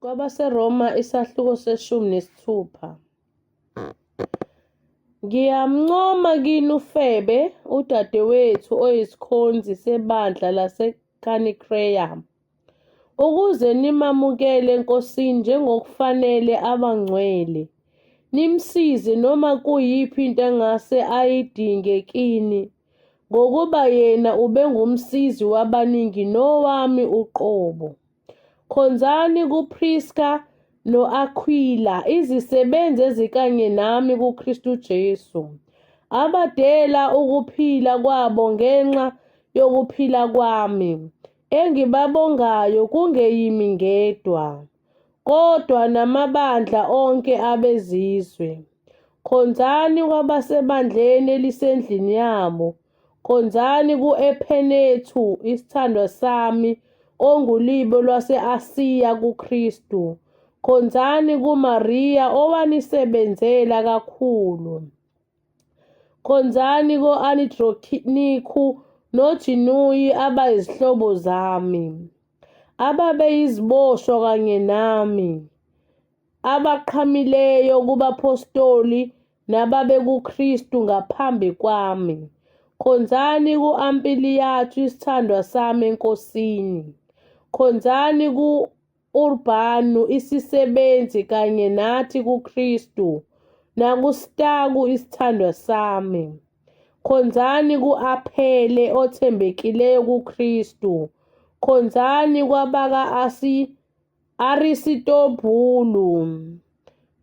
KwabaseRoma isahluko seshumi nesithupha. Ngiyamncoma kini uFebe, udadewethu oyisikhonzi sebandla laseKenkreya, ukuze nimamukele eNkosini njengokufanele abangcwele, nimsize noma kuyiphi into engase ayidinge kini, ngokuba yena ubengumsizi wabaningi nowami uqobo. Khonzani kuPriska no-Akwila, izisebenzi ezikanye nami kuKristu Jesu, abadela ukuphila kwabo ngenxa yokuphila kwami, engibabongayo kungeyimi ngedwa, kodwa namabandla onke abezizwe. Khonzani kwabasebandleni elisendlini yabo. Khonzani ku-Ephenethu, isithandwa sami, ongulibo lwase-Asiya kuKristu. Khonzani kuMariya owanisebenzela kakhulu. Khonzani ko-Andronikhu noJuniya abayizihlobo zami, ababeyiziboshwa kanye nami, abaqhamileyo kubapostoli nababekuKristu ngaphambi kwami. Khonzani ku-Ampiliyatu, isithandwa sami eNkosini. Khonzani ku-Urbanu, isisebenzi kanye nathi kuKristu, nakuStaku, isithandwa sami. Khonzani ku-Aphele, othembekileyo kuKristu. Khonzani kwabaka-Arisitobhulu.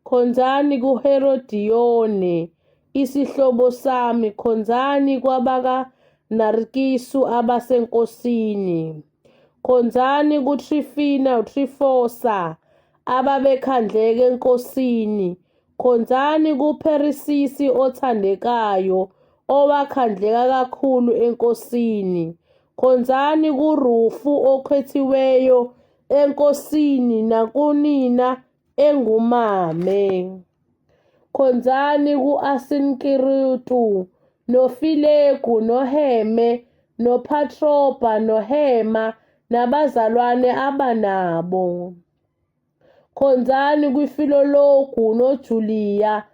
Khonzani kuHerodiyone, isihlobo sami. Khonzani kwabaka-Narkisu abaseNkosini. Khonzani kuTrifina noTrifosa ababekhandleka eNkosini. Khonzani kuPherisisi othandekayo, owakhandleka kakhulu eNkosini. Khonzani kuRufu okhethiweyo eNkosini nakunina engumame. Khonzani ku-Asinkiritu, noFilegu, noHeme, noPhatroba, noHema, nabazalwane abanabo. Khonzani kwiFilologu noJuliya,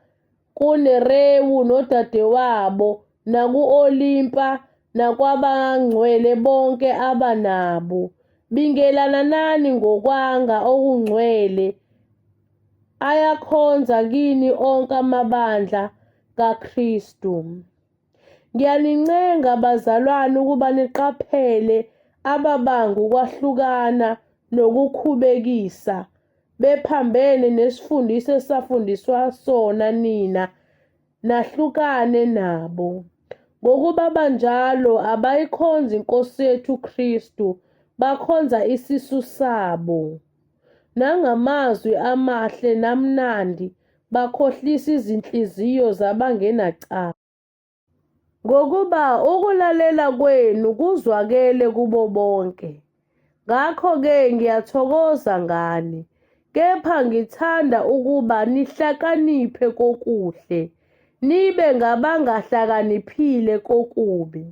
kuNerewu nodadewabo, naku-Olimpa, nakwabangcwele bonke abanabo. Bingelana nani ngokwanga okungcwele. Ayakhonza kini onke amabandla kaKristu. Ngiyanincenga bazalwane ukuba niqaphele ababanga ukwahlukana nokukhubekisa, bephambene nesifundiso esafundiswa sona nina, nahlukane nabo. Ngokuba banjalo abayikhonzi iNkosi yethu Kristu, bakhonza isisu sabo. Nangamazwi amahle namnandi bakhohlisa izinhliziyo zabangenacala. Ngokuba ukulalela kwenu kuzwakele kubo bonke. Ngakho-ke ngiyathokoza ngani, kepha ngithanda ukuba nihlakaniphe kokuhle, nibe ngabangahlakaniphile kokubi.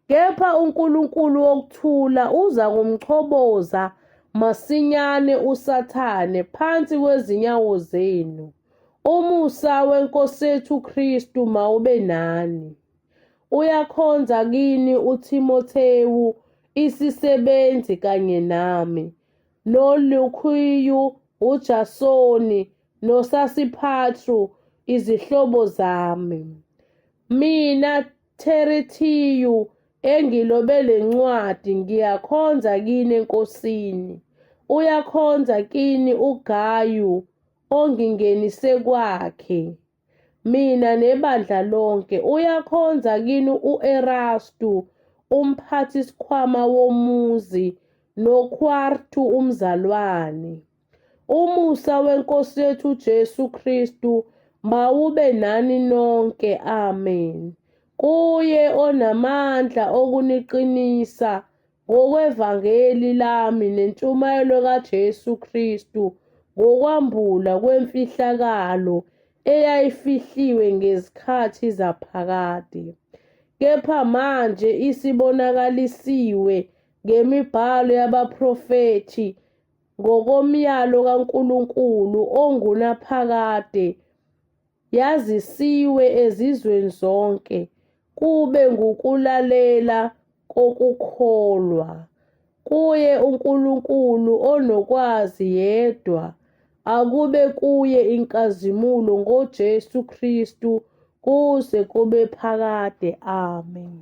Kepha uNkulunkulu wokuthula uza kumchoboza masinyane uSathane phansi kwezinyawo zenu. Umusa weNkosi yethu Kristu mawube nani. Uyakhonza kini uTimothewu, isisebenzi kanye nami, noLukhiyu, uJasoni, noSasiphatru, izihlobo zami. Mina Therithiyu, engilobele ncwadi, ngiyakhonza kini eNkosini. Uyakhonza kini uGayu, ongingenise kwakhe, mina nebandla lonke. Uyakhonza kini u-Erastu, umphathisikhwama womuzi, noKwartu umzalwane. Umusa weNkosi yethu Jesu Kristu mawube nani nonke. Amen. Kuye onamandla okuniqinisa ngokwevangeli lami nentshumayelo kaJesu Kristu ngokwambula kwemfihlakalo eyayifihliwe ngezikhathi zaphakade, kepha manje isibonakalisiwe ngemibhalo yabaprofethi ngokomyalo kaNkulunkulu ongunaphakade yazisiwe ezizweni zonke, kube ngukulalela kokukholwa kuye uNkulunkulu onokwazi yedwa, akube kuye inkazimulo ngoJesu Kristu kuze kube phakade. Amen.